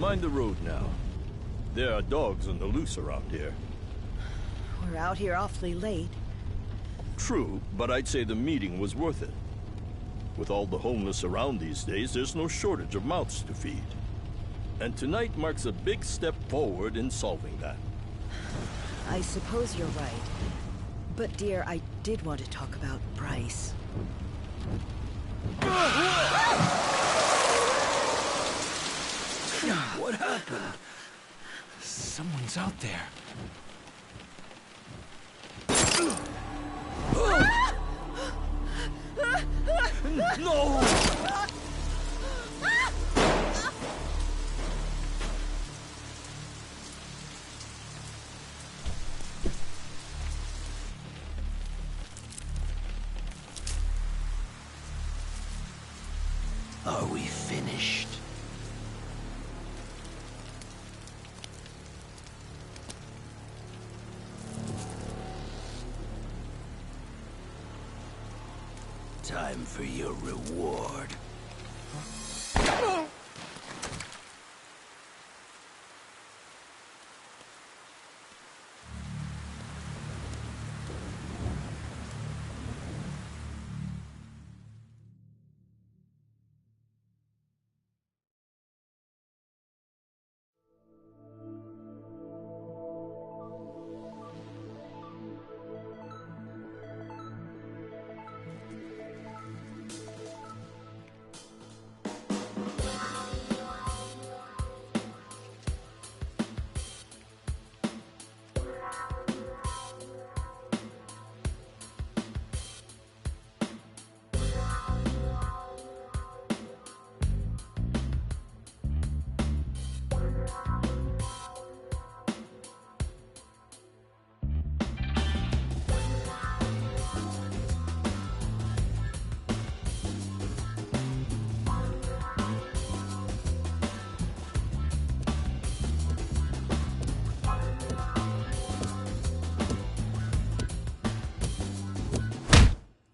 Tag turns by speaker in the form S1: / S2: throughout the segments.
S1: Mind the road now. There are dogs on the loose around here.
S2: We're out here awfully late.
S1: True, but I'd say the meeting was worth it. With all the homeless around these days, there's no shortage of mouths to feed. And tonight marks a big step forward in solving that.
S2: I suppose you're right. But dear, I did want to talk about Bryce.
S3: What happened? Someone's out there.
S1: No!
S3: Are we finished? Time for your reward.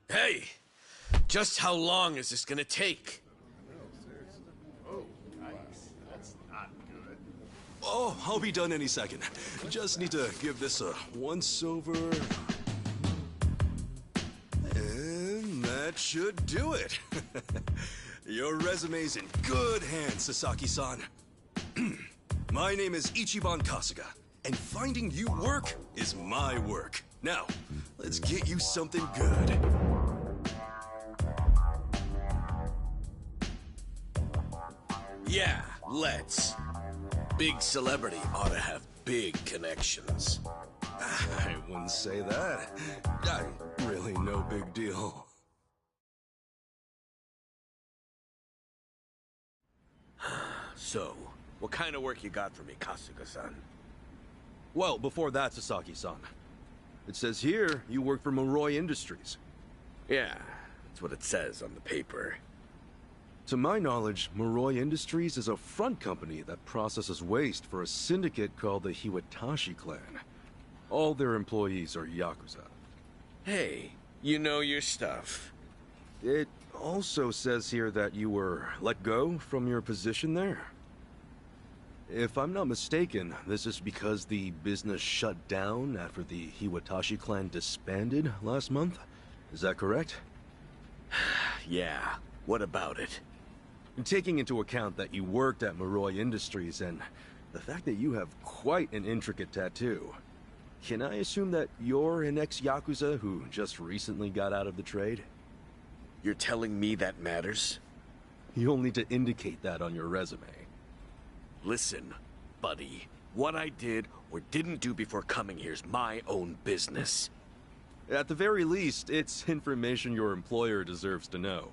S4: Hey! Just how long is this gonna take?
S5: Oh, I'll be done any second. Just need to give this a once-over. And that should do it. Your resume's in good hands, Sasaki-san. My name is Ichiban Kasuga, and finding you work is my work. Now, let's get you something good.
S4: Yeah, let's. Big celebrity ought to have big connections.
S5: I wouldn't say that. I'm really no big deal.
S4: So, what kind of work you got for me, Kasuga-san?
S5: Well, before that, Sasaki-san. It says here you work for Moroi Industries.
S4: Yeah, that's what it says on the paper.
S5: To my knowledge, Moroi Industries is a front company that processes waste for a syndicate called the Hiwatashi clan. All their employees are Yakuza.
S4: Hey, you know your stuff.
S5: It also says here that you were let go from your position there. If I'm not mistaken, this is because the business shut down after the Hiwatashi clan disbanded last month. Is that correct?
S4: Yeah, what about it?
S5: Taking into account that you worked at Moroi Industries and the fact that you have quite an intricate tattoo, can I assume that you're an ex-Yakuza who just recently got out of the trade?
S4: You're telling me that matters?
S5: You'll need to indicate that on your resume.
S4: Listen, buddy. What I did or didn't do before coming here's my own business.
S5: At the very least, it's information your employer deserves to know.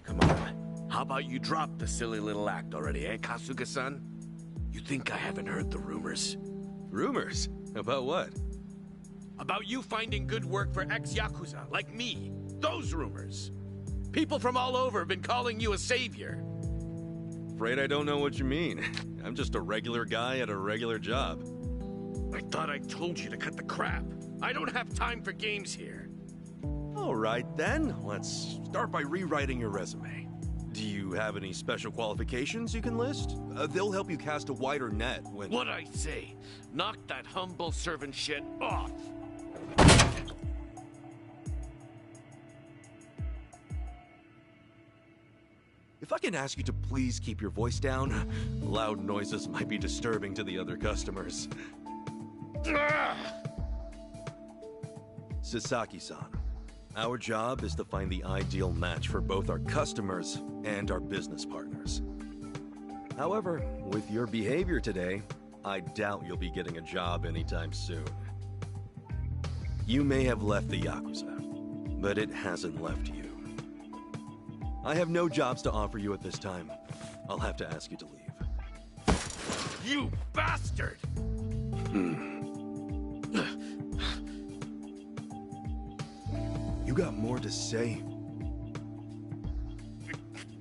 S4: Come on. How about you drop the silly little act already, eh, Kasuga-san? You think I haven't heard the rumors?
S5: Rumors? About what?
S4: About you finding good work for ex-Yakuza, like me. Those rumors. People from all over have been calling you a savior.
S5: Afraid I don't know what you mean. I'm just a regular guy at a regular job.
S4: I thought I told you to cut the crap. I don't have time for games here.
S5: All right then, let's start by rewriting your resume. Do you have any special qualifications you can list? They'll help you cast a wider net when...
S4: What I say? Knock that humble servant shit off!
S5: If I can ask you to please keep your voice down, loud noises might be disturbing to the other customers. Sasaki-san, our job is to find the ideal match for both our customers and our business partners. However, with your behavior today, I doubt you'll be getting a job anytime soon. You may have left the Yakuza, but it hasn't left you. I have no jobs to offer you at this time. I'll have to ask you to leave.
S4: You bastard!
S5: You got more to say?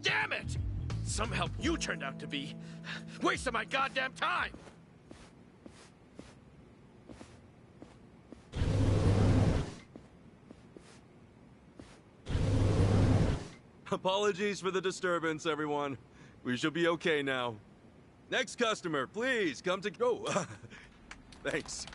S4: Damn it! Some help you turned out to be. Wasting my goddamn time!
S5: Apologies for the disturbance, everyone. We should be okay now. Next customer, please, come to go. Thanks.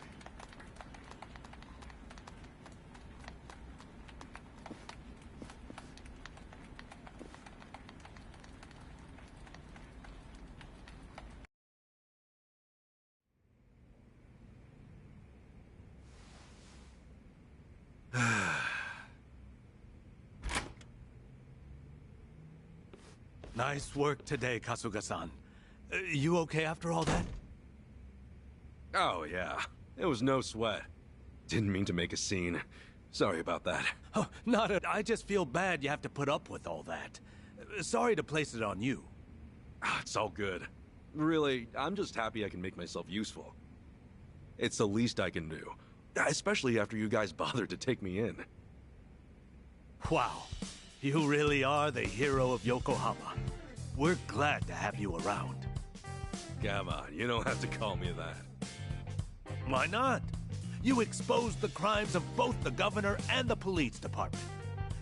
S3: Nice work today, Kasuga-san. You okay after all that?
S5: Oh, yeah. It was no sweat. Didn't mean to make a scene. Sorry about that.
S3: Oh, not at. I just feel bad you have to put up with all that. Sorry to place it on you.
S5: It's all good. Really, I'm just happy I can make myself useful. It's the least I can do. Especially after you guys bothered to take me in.
S3: Wow. You really are the hero of Yokohama. We're glad to have you around.
S5: Come on, you don't have to call me that.
S3: Why not? You exposed the crimes of both the governor and the police department.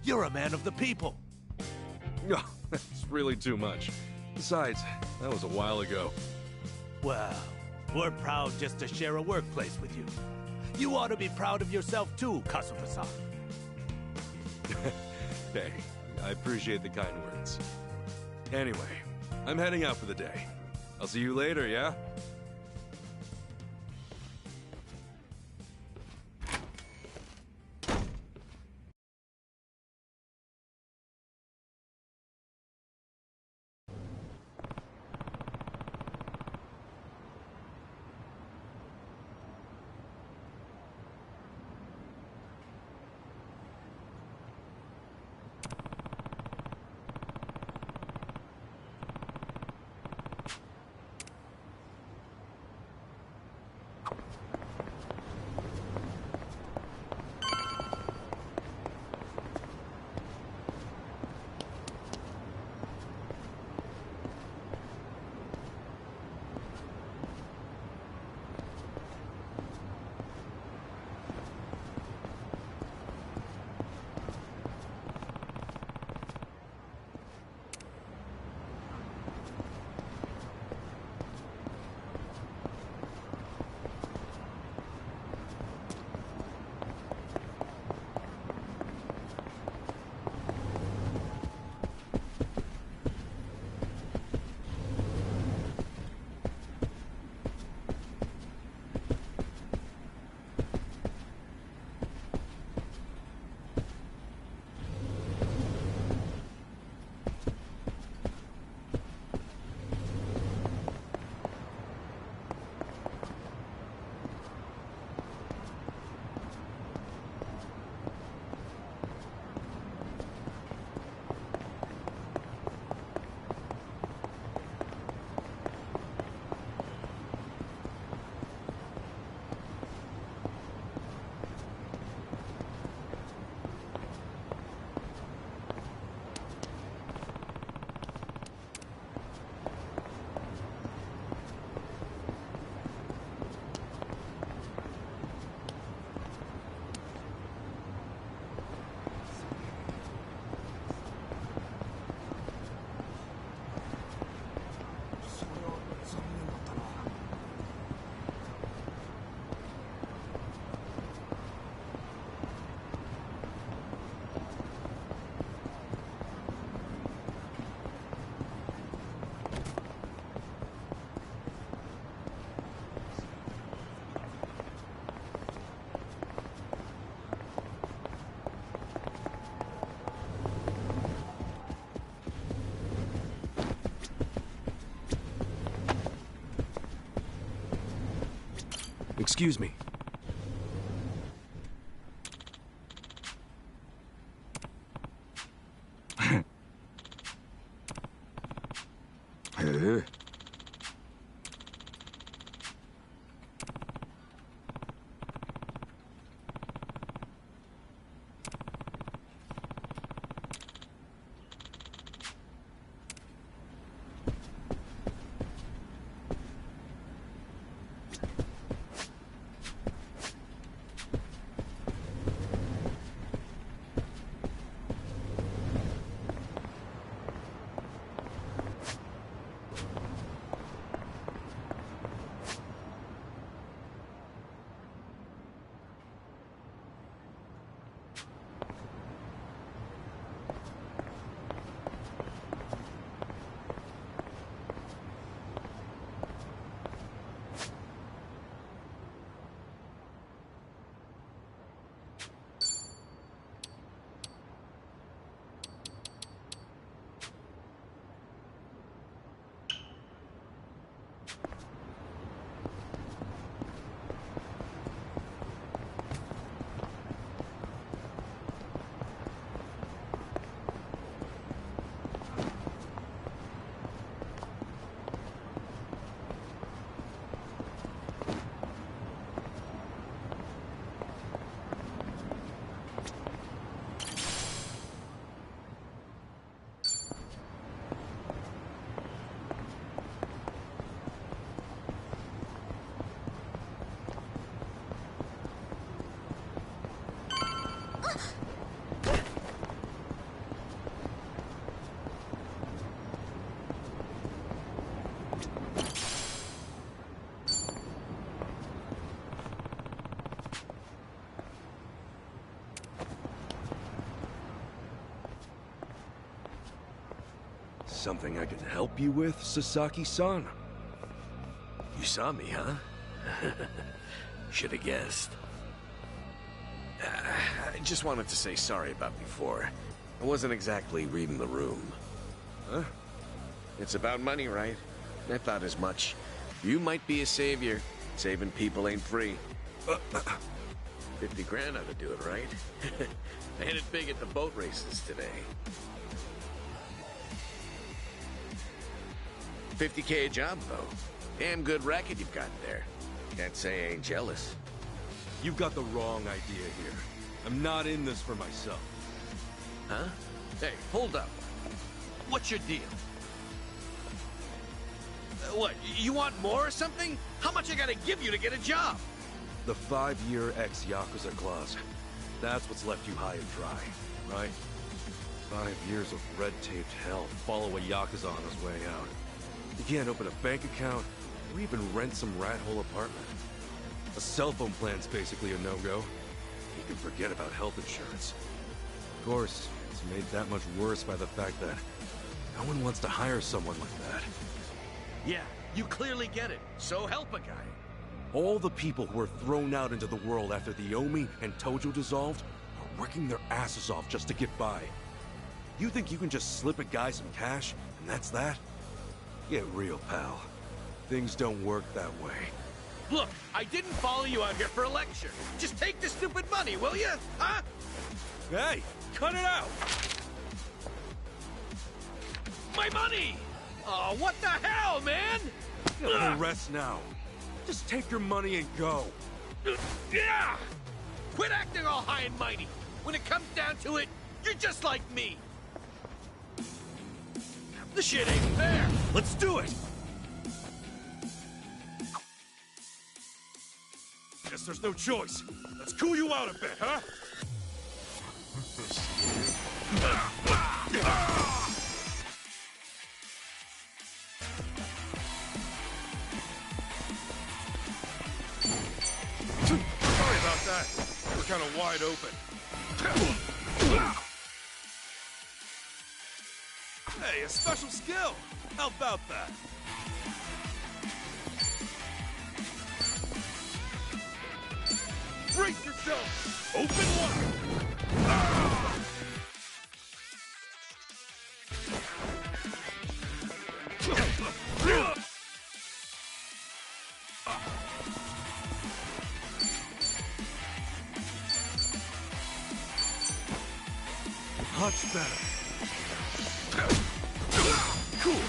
S3: You're a man of the people.
S5: No, that's really too much. Besides, that was a while ago.
S3: Well, we're proud just to share a workplace with you. You ought to be proud of yourself too, Kasuga-san.
S5: Hey, I appreciate the kind words. Anyway, I'm heading out for the day. I'll see you later, yeah? Excuse me. Something I can help you with, Sasaki-san?
S4: You saw me, huh? Should have guessed. I just wanted to say sorry about before. I wasn't exactly reading the room.
S5: Huh?
S4: It's about money, right? I thought as much. You might be a savior. Saving people ain't free. 50 grand ought to do it, right? I hit it big at the boat races today. 50K a job, though. Damn good racket you've got there. Can't say I ain't jealous.
S5: You've got the wrong idea here. I'm not in this for myself.
S4: Huh? Hey, hold up. What's your deal? What, you want more or something? How much I gotta give you to get a job?
S5: The 5-year ex-Yakuza clause. That's what's left you high and dry, right? 5 years of red-taped hell follow a Yakuza on his way out. You can't open a bank account, or even rent some rat-hole apartment. A cell phone plan's basically a no-go. You can forget about health insurance. Of course, it's made that much worse by the fact that no one wants to hire someone like that.
S4: Yeah, you clearly get it. So help a guy.
S5: All the people who were thrown out into the world after the Omi and Tojo dissolved are working their asses off just to get by. You think you can just slip a guy some cash, and that's that? Get real, pal. Things don't work that way.
S4: Look, I didn't follow you out here for a lecture. Just take the stupid money, will you? Huh?
S5: Hey, cut it out!
S4: My money! Oh, what the hell, man?
S5: No rest now. Just take your money and go.
S4: Yeah! Quit acting all high and mighty. When it comes down to it, you're just like me. The shit ain't fair.
S5: Let's do it! Guess there's no choice. Let's cool you out a bit, huh?
S6: Sorry about that. We're kind of wide open.
S5: Hey, a special skill! How about that?
S6: Brace yourself! Open one! Much better.
S1: Cool.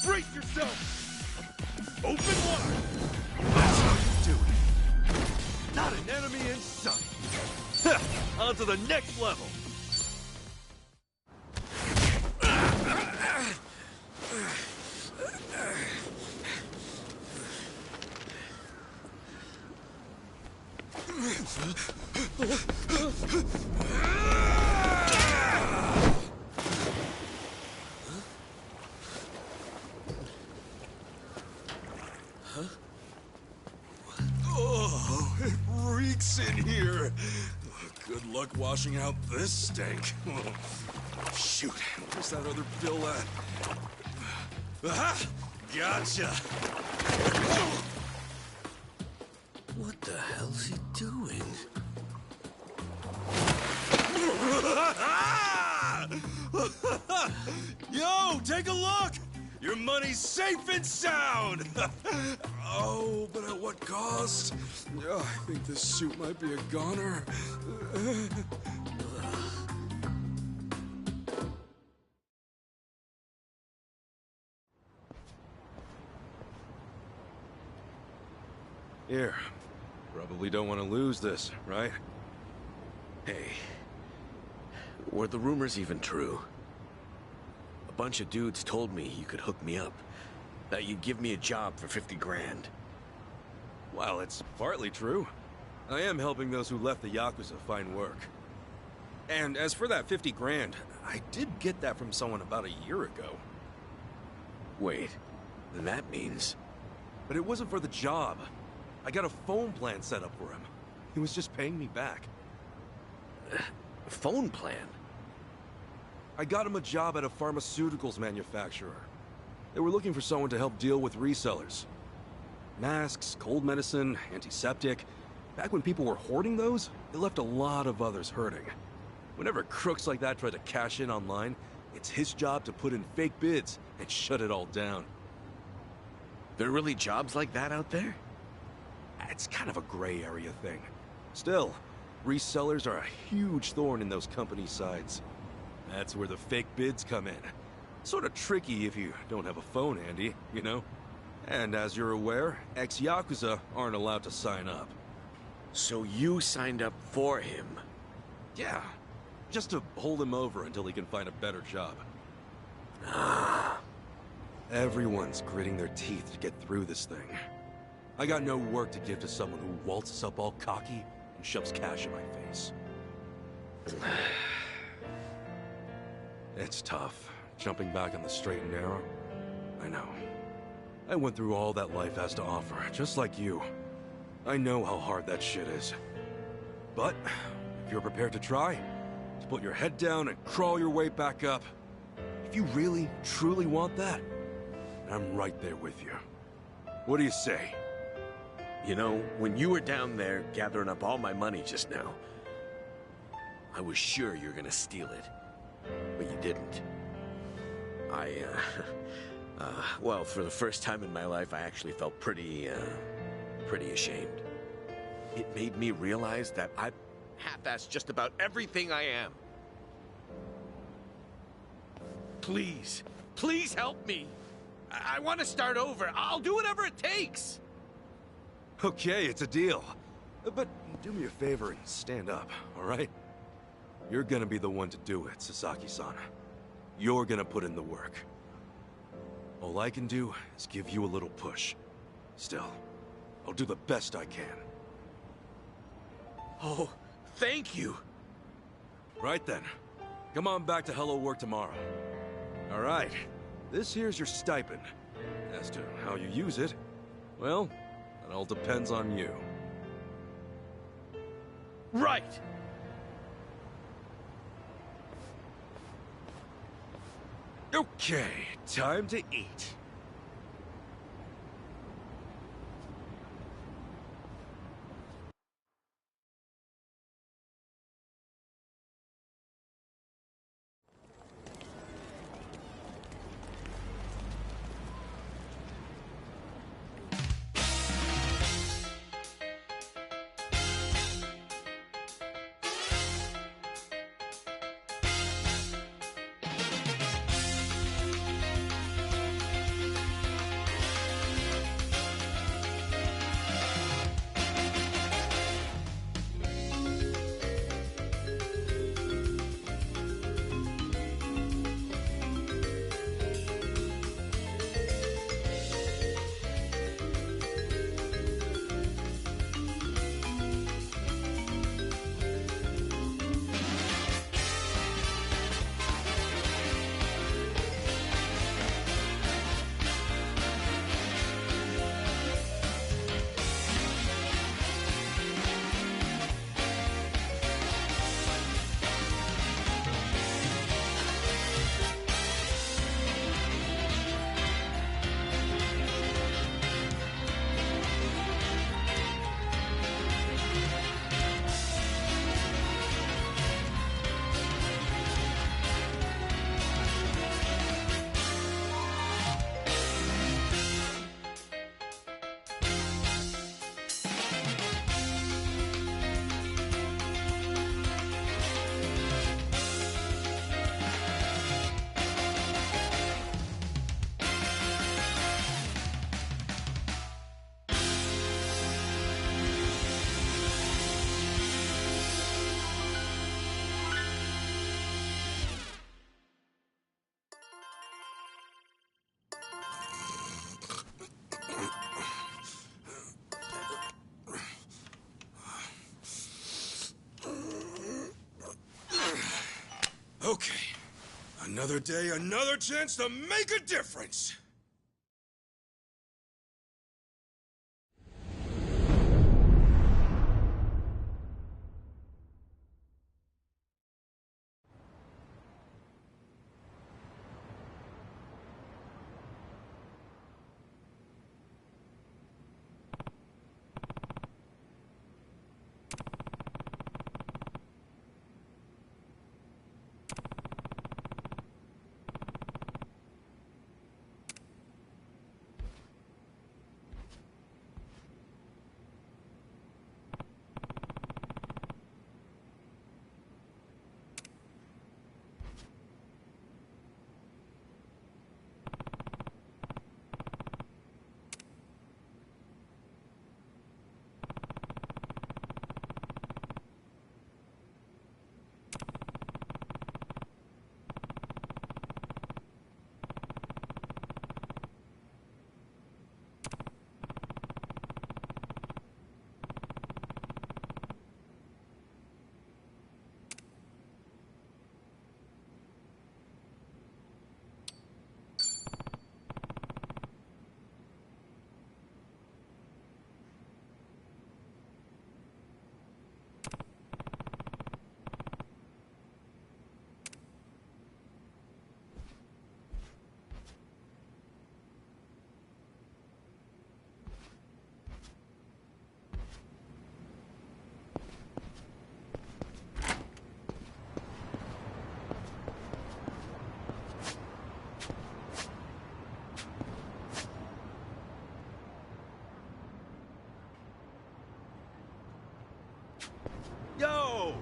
S6: Brace yourself! Open wide!
S3: That's how you do it. Not an enemy in sight. On to the next level.
S5: Oh, it reeks in here. Good luck washing out this stank. Shoot, where's that other bill at? Aha! Gotcha!
S4: What the hell's he doing?
S5: Yo, take a look! Your money's safe and sound! Oh, but at what cost? Oh, I think this suit might be a goner. Here. Probably don't want to lose this, right?
S4: Hey, were the rumors even true? A bunch of dudes told me you could hook me up. That you'd give me a job for 50 grand.
S5: Well, it's partly true. I am helping those who left the Yakuza find work. And as for that 50 grand, I did get that from someone about a year ago.
S4: Wait, then that means...
S5: But it wasn't for the job. I got a phone plan set up for him. He was just paying me back.
S4: A phone plan?
S5: I got him a job at a pharmaceuticals manufacturer. They were looking for someone to help deal with resellers. Masks, cold medicine, antiseptic. Back when people were hoarding those, it left a lot of others hurting. Whenever crooks like that try to cash in online, it's his job to put in fake bids and shut it all down.
S4: There are really jobs like that out there?
S5: It's kind of a gray area thing. Still, resellers are a huge thorn in those companies' sides. That's where the fake bids come in. Sort of tricky if you don't have a phone handy, you know? And as you're aware, ex-Yakuza aren't allowed to sign up.
S4: So you signed up for him?
S5: Yeah, just to hold him over until he can find a better job. Everyone's gritting their teeth to get through this thing. I got no work to give to someone who waltzes up all cocky and shoves cash in my face. It's tough, jumping back on the straight and narrow. I know. I went through all that life has to offer, just like you. I know how hard that shit is. But, if you're prepared to try, to put your head down and crawl your way back up, if you really, truly want that, I'm right there with you. What do you say?
S4: You know, when you were down there gathering up all my money just now, I was sure you were gonna steal it. But you didn't. Well, for the first time in my life, I actually felt pretty ashamed. It made me realize that I half-assed just about everything I am. Please, please help me. I want to start over. I'll do whatever it takes.
S5: Okay, it's a deal. But do me a favor and stand up, all right? You're gonna be the one to do it, Sasaki-san. You're gonna put in the work. All I can do is give you a little push. Still, I'll do the best I can.
S4: Oh, thank you.
S5: Right then. Come on back to Hello Work tomorrow. All right. This here's your stipend. As to how you use it, well, it all depends on you.
S4: Right.
S5: Okay, time to eat. Okay. Another day, another chance to make a difference!
S3: Yo!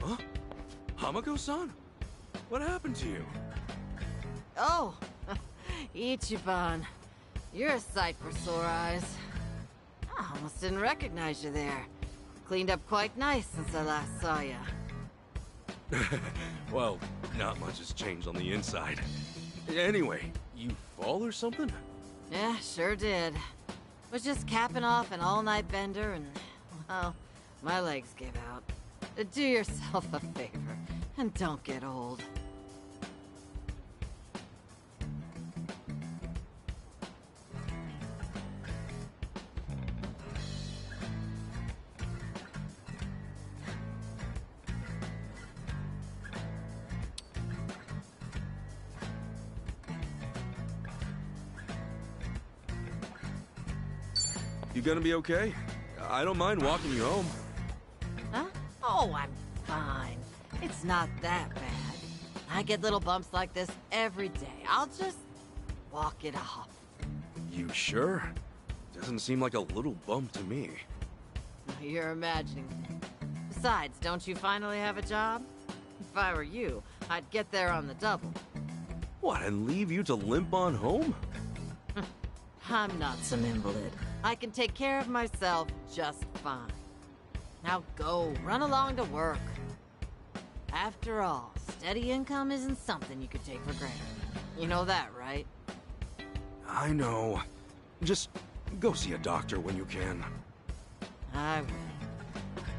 S4: Huh? Hamako-san? What happened to you?
S7: Oh, Ichiban. You're a sight for sore eyes. I almost didn't recognize you there. Cleaned up quite nice since I last saw you.
S4: Well, not much has changed on the inside. Anyway, you fall or something?
S7: Yeah, sure did. Was just capping off an all-night bender and, well, my legs gave out. Do yourself a favor and don't get old.
S4: You gonna be okay? I don't mind walking you home.
S7: Huh? Oh, I'm fine. It's not that bad. I get little bumps like this every day. I'll just walk it off.
S4: You sure? Doesn't seem like a little bump to me.
S7: You're imagining things. Besides, don't you finally have a job? If I were you, I'd get there on the double.
S4: What, and leave you to limp on home?
S7: I'm not some invalid. I can take care of myself just fine. Now go, run along to work. After all, steady income isn't something you could take for granted. You know that, right?
S4: I know. Just go see a doctor when you can.
S7: I will.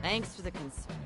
S7: Thanks for the concern.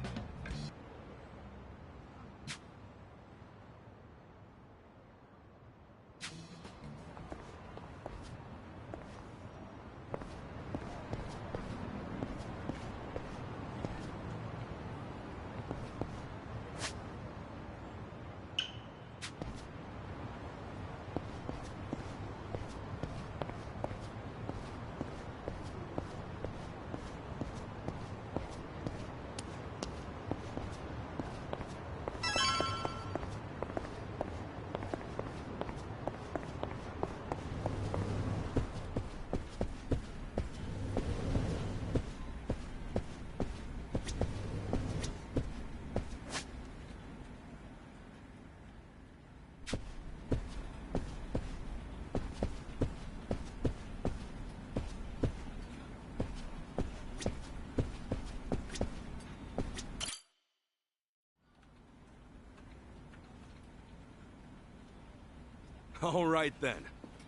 S5: All right, then.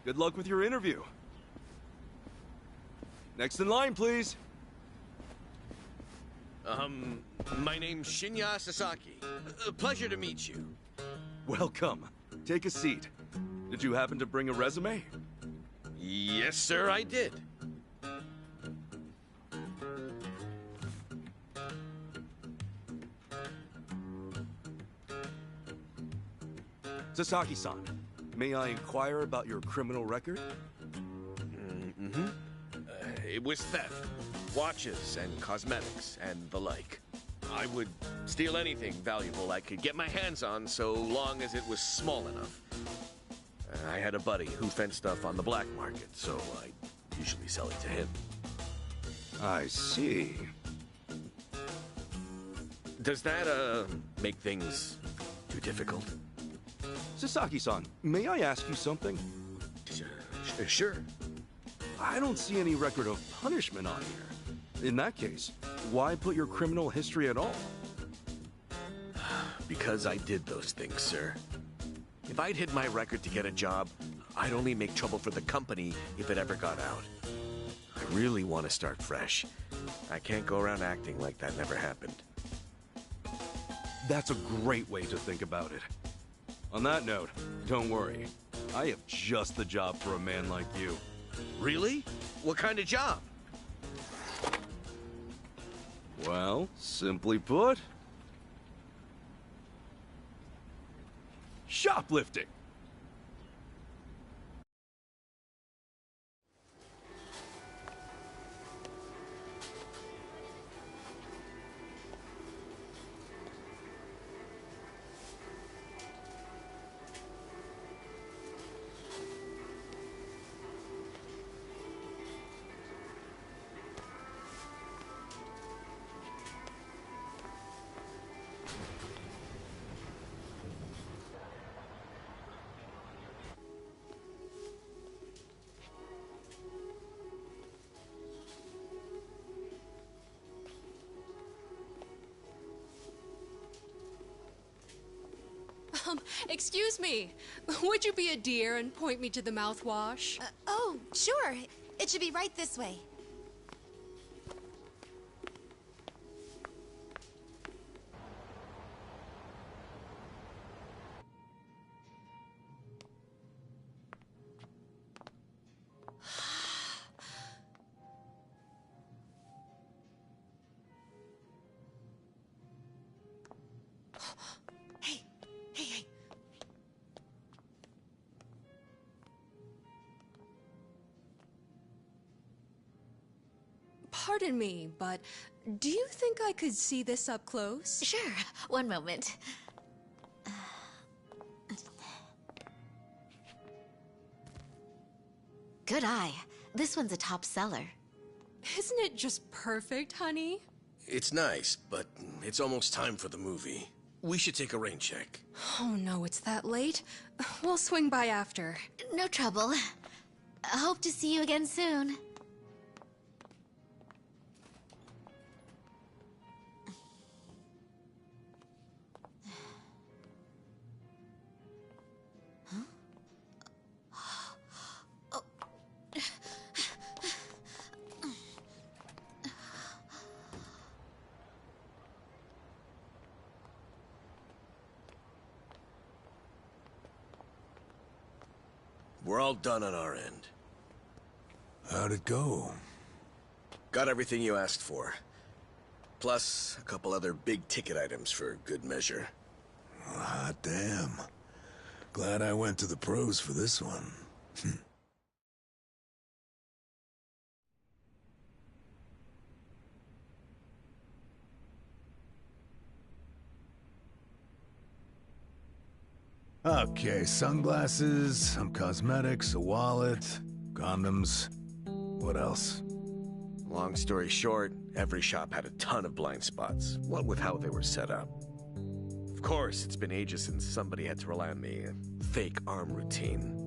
S5: Good luck with your interview. Next in line, please.
S4: My name's Shinya Sasaki. Pleasure to meet you.
S5: Welcome. Take a seat. Did you happen to bring a resume?
S4: Yes, sir, I did.
S5: Sasaki-san, may I inquire about your criminal record?
S4: It was theft, watches and cosmetics, and the like. I would steal anything valuable I could get my hands on so long as it was small enough. I had a buddy who fenced stuff on the black market, so I usually sell it to him.
S5: I see.
S4: Does that, make things too difficult?
S5: Sasaki-san, may I ask you something?
S4: Sure.
S5: I don't see any record of punishment on here. In that case, why put your criminal history at all?
S4: Because I did those things, sir. If I'd hid my record to get a job, I'd only make trouble for the company if it ever got out. I really want to start fresh. I can't go around acting like that never happened.
S5: That's a great way to think about it. On that note, don't worry. I have just the job for a man like you.
S4: Really? What kind of job?
S5: Well, simply put... shoplifting!
S8: Excuse me. Would you be a dear and point me to the mouthwash?
S9: Oh, sure. It should be right this way. Hey.
S8: Pardon me, but do you think I could see this up close?
S9: Sure. One moment. Good eye. This one's a top seller.
S8: Isn't it just perfect, honey?
S4: It's nice, but it's almost time for the movie. We should take a rain check.
S8: Oh no, it's that late. We'll swing by after.
S9: No trouble. Hope to see you again soon.
S4: We're all done on our end.
S6: How'd it go?
S4: Got everything you asked for. Plus, a couple other big-ticket items for good measure.
S6: Hot damn. Glad I went to the pros for this one. Okay, sunglasses, some cosmetics, a wallet, condoms. What else?
S4: Long story short, every shop had a ton of blind spots, what with how they were set up. Of course, it's been ages since somebody had to rely on the fake arm routine.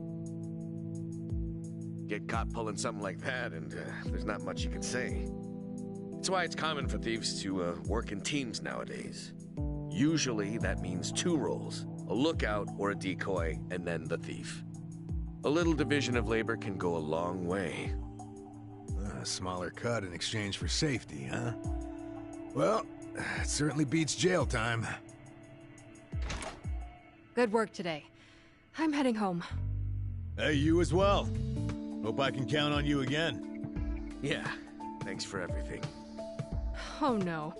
S4: Get caught pulling something like that, and there's not much you can say. It's why it's common for thieves to work in teams nowadays. Usually, that means two roles. A lookout or a decoy, and then the thief. A little division of labor can go a long way.
S6: A smaller cut in exchange for safety, huh? Well, it certainly beats jail time.
S8: Good work today. I'm heading home.
S6: Hey, you as well. Hope I can count on you again.
S4: Yeah, thanks for everything.
S8: Oh no.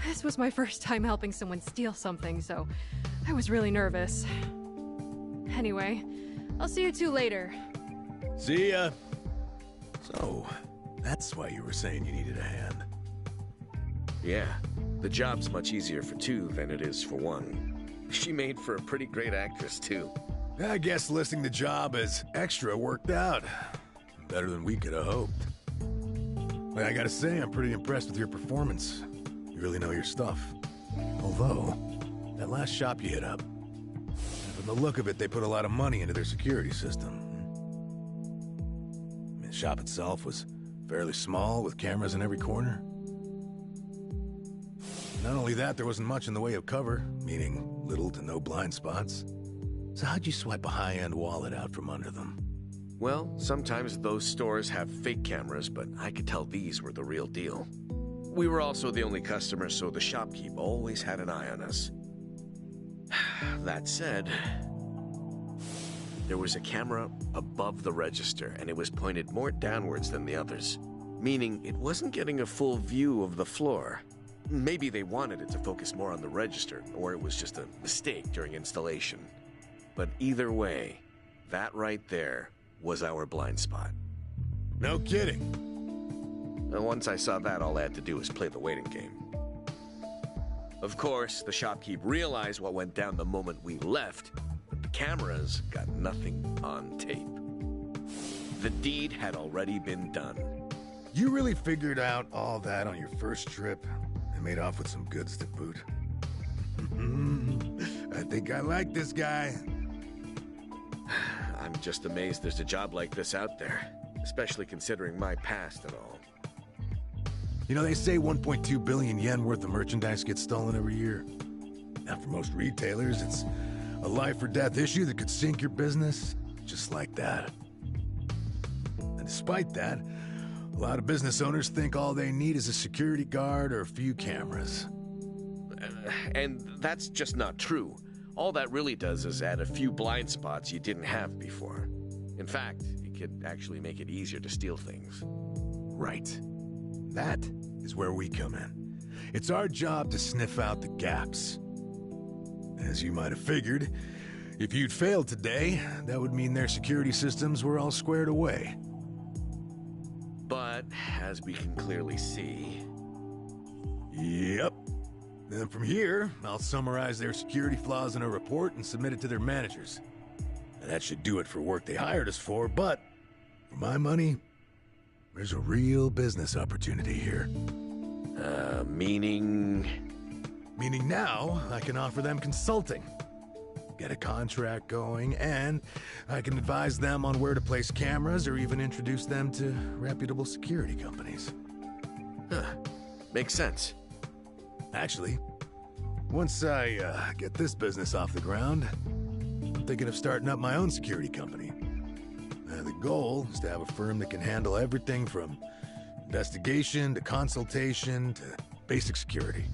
S8: This was my first time helping someone steal something, so I was really nervous. Anyway, I'll see you two later.
S6: See ya. So, that's why you were saying you needed a hand.
S4: Yeah, the job's much easier for two than it is for one. She made for a pretty great actress, too.
S6: I guess listing the job as extra worked out. Better than we could have hoped. But I gotta say, I'm pretty impressed with your performance. You really know your stuff. Although, that last shop you hit up, from the look of it, they put a lot of money into their security system. I mean, the shop itself was fairly small, with cameras in every corner. Not only that, there wasn't much in the way of cover, meaning little to no blind spots. So how'd you swipe a high-end wallet out from under them?
S4: Well, sometimes those stores have fake cameras, but I could tell these were the real deal. We were also the only customers, so the shopkeep always had an eye on us. That said, there was a camera above the register, and it was pointed more downwards than the others, meaning it wasn't getting a full view of the floor. Maybe they wanted it to focus more on the register, or it was just a mistake during installation. But either way, that right there was our blind spot.
S6: No kidding.
S4: And once I saw that, all I had to do was play the waiting game. Of course, the shopkeep realized what went down the moment we left, but the cameras got nothing on tape. The deed had already been done.
S6: You really figured out all that on your first trip and made off with some goods to boot. I think I like this guy.
S4: I'm just amazed there's a job like this out there, especially considering my past and all.
S6: You know, they say 1.2 billion yen worth of merchandise gets stolen every year. Now, for most retailers, it's a life or death issue that could sink your business, just like that. And despite that, a lot of business owners think all they need is a security guard or a few cameras.
S4: And that's just not true. All that really does is add a few blind spots you didn't have before. In fact, it could actually make it easier to steal things.
S6: Right. That is where we come in. It's our job to sniff out the gaps. As you might have figured, if you'd failed today, that would mean their security systems were all squared away.
S4: But, as we can clearly see...
S6: Yep. Then from here, I'll summarize their security flaws in a report and submit it to their managers. Now, that should do it for work they hired us for, but for my money, there's a real business opportunity here.
S4: Meaning?
S6: Meaning now, I can offer them consulting. Get a contract going, and I can advise them on where to place cameras or even introduce them to reputable security companies.
S4: Huh. Makes sense.
S6: Actually, once I get this business off the ground, I'm thinking of starting up my own security company. The goal is to have a firm that can handle everything from investigation to consultation to basic security.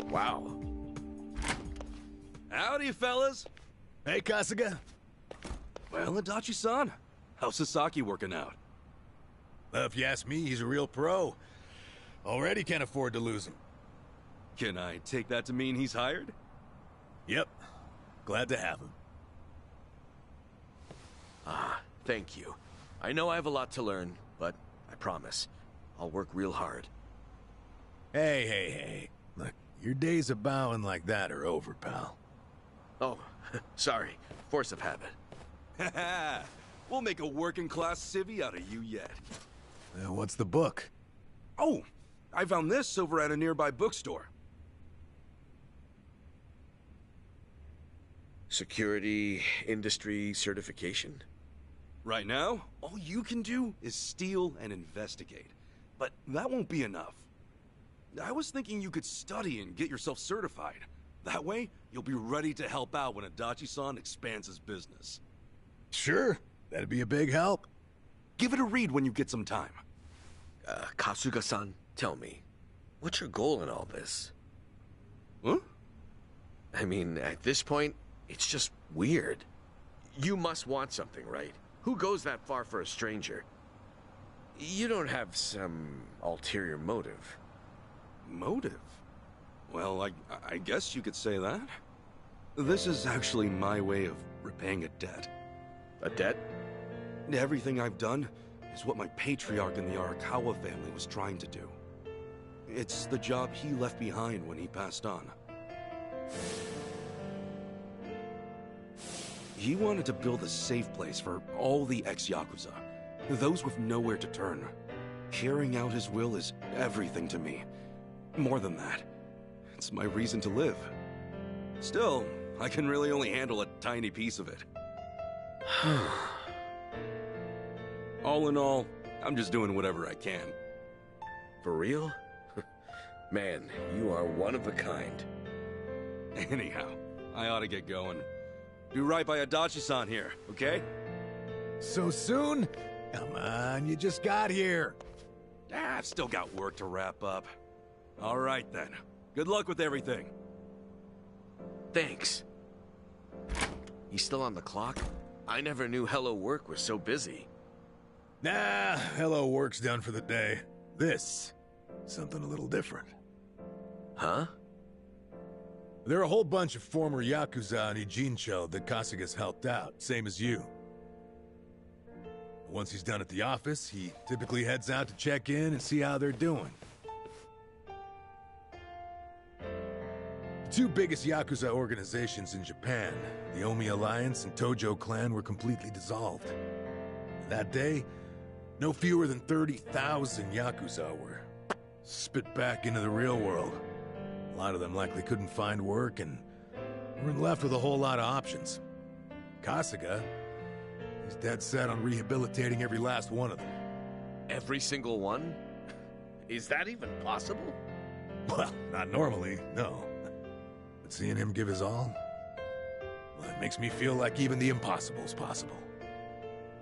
S4: Wow.
S5: Howdy, fellas.
S6: Hey, Kasuga.
S5: Well, Adachi-san, how's Sasaki working out?
S6: If you ask me, he's a real pro. Already can't afford to lose him.
S5: Can I take that to mean he's hired?
S6: Yep. Glad to have him.
S4: Ah, thank you. I know I have a lot to learn, but I promise, I'll work real hard.
S6: Hey. Look, your days of bowing like that are over, pal.
S4: Oh, sorry. Force of habit.
S5: Haha, we'll make a working-class civvy out of you yet.
S6: What's the book?
S5: Oh, I found this over at a nearby bookstore.
S4: Security industry certification?
S5: Right now, all you can do is steal and investigate. But that won't be enough. I was thinking you could study and get yourself certified. That way, you'll be ready to help out when Adachi-san expands his business.
S6: Sure, that'd be a big help.
S5: Give it a read when you get some time.
S4: Kasuga-san, tell me, what's your goal in all this?
S5: Huh?
S4: I mean, at this point, it's just weird. You must want something, right? Who goes that far for a stranger? You don't have some ulterior motive.
S5: Motive? Well, I guess you could say that. This is actually my way of repaying a debt.
S4: A debt?
S5: Everything I've done is what my patriarch in the Arakawa family was trying to do. It's the job he left behind when he passed on. He wanted to build a safe place for all the ex-Yakuza, those with nowhere to turn. Carrying out his will is everything to me. More than that, it's my reason to live. Still, I can really only handle a tiny piece of it. All in all, I'm just doing whatever I can.
S4: For real? Man, you are one of a kind.
S5: Anyhow, I ought to get going. Do right by Adachi-san here, okay?
S6: So soon? Come on, you just got here.
S5: I've still got work to wrap up. All right then. Good luck with everything.
S4: Thanks. He's still on the clock? I never knew Hello Work was so busy.
S6: Nah, hello work's done for the day. This, something a little different.
S4: Huh?
S6: There are a whole bunch of former Yakuza on Ijincho that Kasuga's helped out, same as you. Once he's done at the office, he typically heads out to check in and see how they're doing. The two biggest Yakuza organizations in Japan, the Omi Alliance and Tojo Clan, were completely dissolved. And that day, no fewer than 30,000 Yakuza were spit back into the real world. A lot of them likely couldn't find work and weren't left with a whole lot of options. Kasuga, he's dead set on rehabilitating every last one of them.
S4: Every single one? Is that even possible?
S6: Well, not normally, no. But seeing him give his all, well, it makes me feel like even the impossible is possible.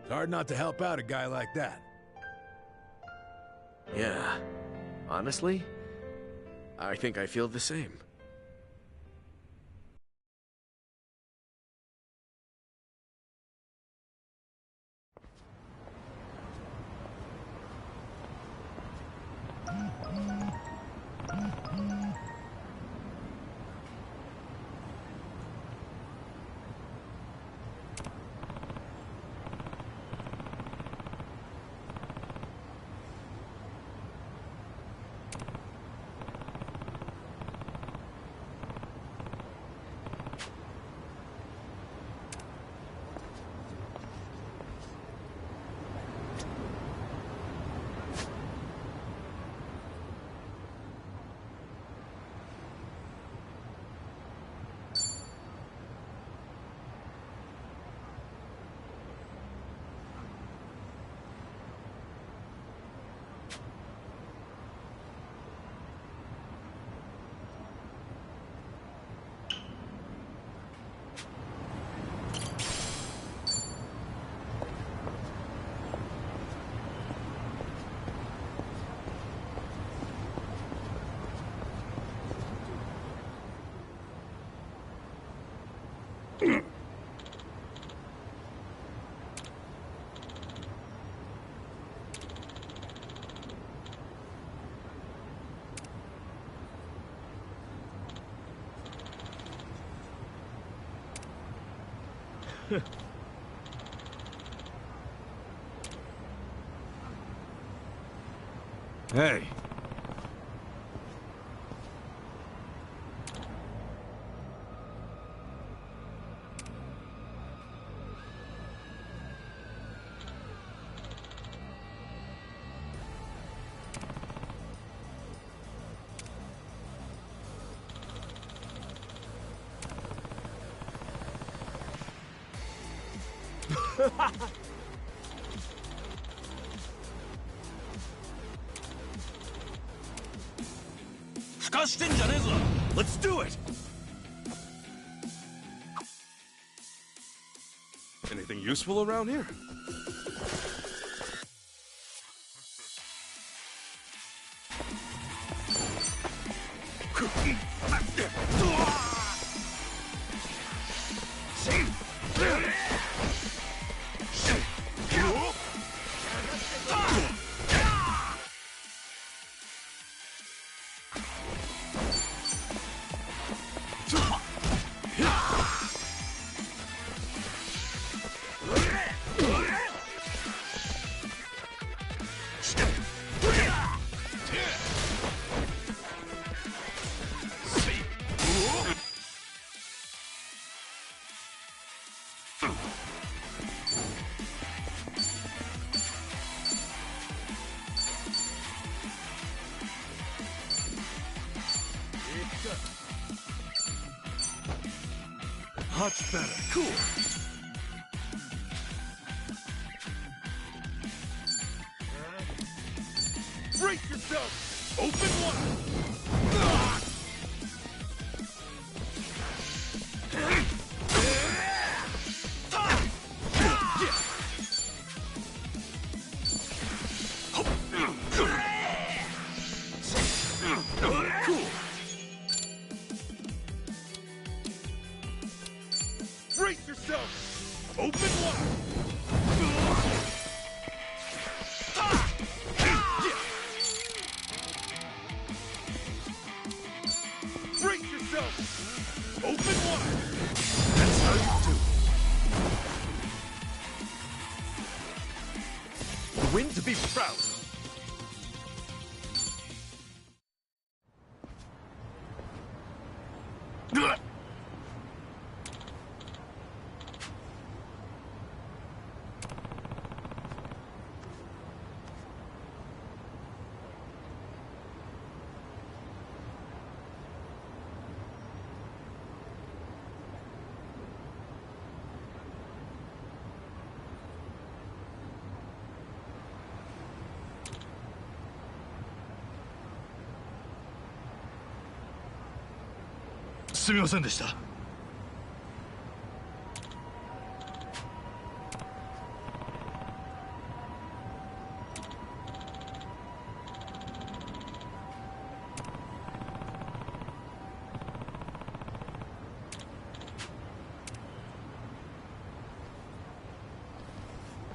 S6: It's hard not to help out a guy like that.
S4: Yeah. Honestly, I think I feel the same.
S5: Hey. Let's do it! And Anything useful around here?
S3: Much better. Cool. Brace yourself! Open wide! Cool. Brace yourself! Open wide! Brace yourself! Open wide! That's how you do. The win to be proud of.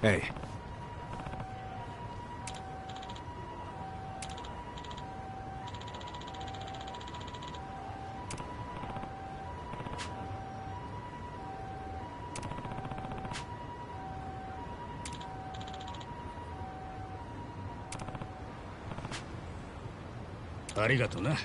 S6: Hey. Arigato na.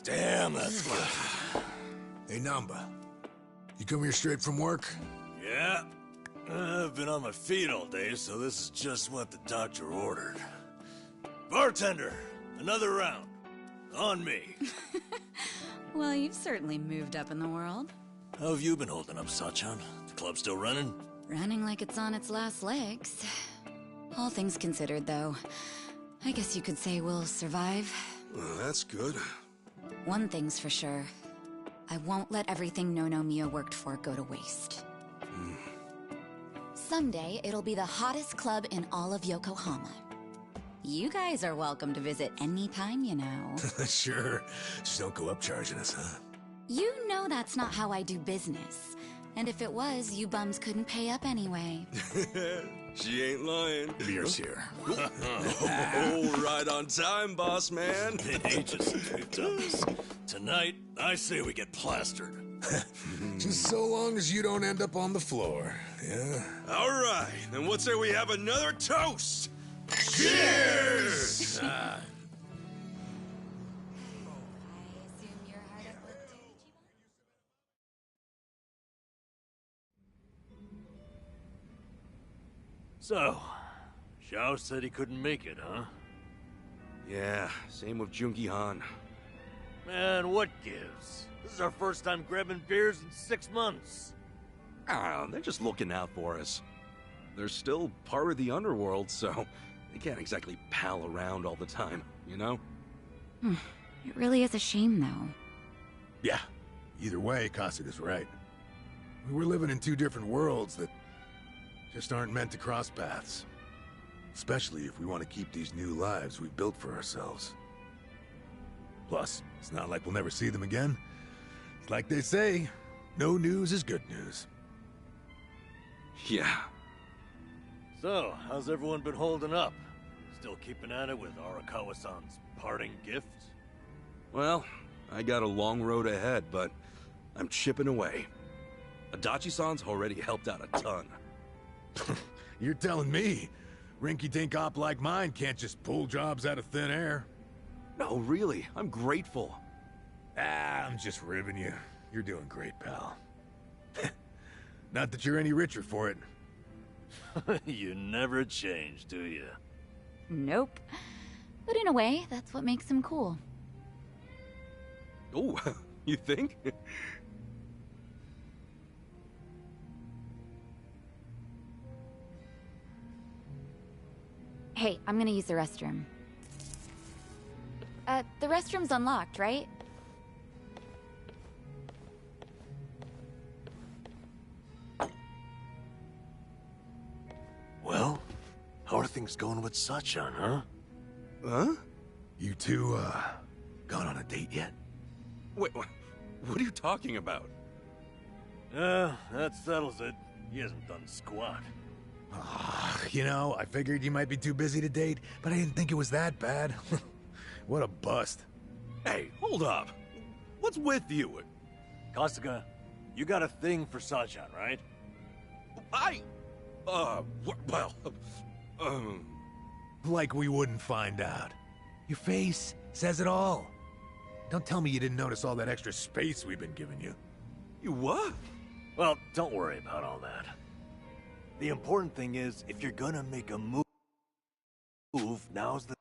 S5: Damn, that's good.
S6: Hey, Namba. You come here straight from work?
S3: Yeah. I've been on my feet all day, so this is just what the doctor ordered. Bartender, another round.
S10: On me.
S11: Well, you've certainly moved up in the world.
S10: How have you been holding up, Sachan? The club still running?
S11: Running like it's on its last legs. All things considered, though, I guess you could say we'll survive.
S5: Well, that's good.
S11: One thing's for sure. I won't let everything No Mia worked for go to waste. Someday, it'll be the hottest club in all of Yokohama. You guys are welcome to visit anytime, you know.
S6: Sure. Just don't go up charging us, huh?
S11: You know that's not how I do business. And if it was, you bums couldn't pay up anyway.
S5: She ain't lying.
S6: Beer's here.
S5: Oh, right on time, boss man.
S10: It ain't just we've done this. Tonight, I say we get plastered.
S6: Just so long as you don't end up on the floor, yeah?
S5: All right, then what say we have another toast? Cheers!
S3: So, Xiao said he couldn't make it, huh?
S5: Yeah, same with Junki Han.
S3: Man, what gives? This is our first time grabbing beers in 6 months.
S5: Ah, they're just looking out for us. They're still part of the underworld, so they can't exactly pal around all the time, you know?
S11: It really is a shame, though.
S6: Yeah. Either way, Kasuga's right. We're living in two different worlds that just aren't meant to cross paths. Especially if we want to keep these new lives we've built for ourselves. Plus, it's not like we'll never see them again. It's like they say, no news is good news.
S5: Yeah.
S3: So, how's everyone been holding up? Still keeping at it with Arakawa-san's parting gift?
S5: Well, I got a long road ahead, but I'm chipping away. Adachi-san's already helped out a ton.
S6: You're telling me rinky-dink op like mine can't just pull jobs out of thin air?
S5: No, really, I'm grateful.
S6: I'm just ribbing you. You're doing great, pal. Not that you're any richer for it.
S3: You never change, do you?
S11: Nope. But in a way, that's what makes him cool.
S5: Oh, you think?
S11: Hey, I'm gonna use the restroom. The restroom's unlocked, right?
S3: Well, how are things going with Sachan, huh?
S5: Huh?
S6: You two, gone on a date yet?
S5: Wait, what are you talking about?
S3: That settles it. He hasn't done squat.
S6: You know, I figured you might be too busy to date, but I didn't think it was that bad. What a bust.
S5: Hey, hold up. What's with you?
S3: Kasuga, you got a thing for Sachan, right?
S6: Like we wouldn't find out. Your face says it all. Don't tell me you didn't notice all that extra space we've been giving you.
S5: You what?
S3: Well, don't worry about all that. The important thing is, if you're gonna make a move, now's the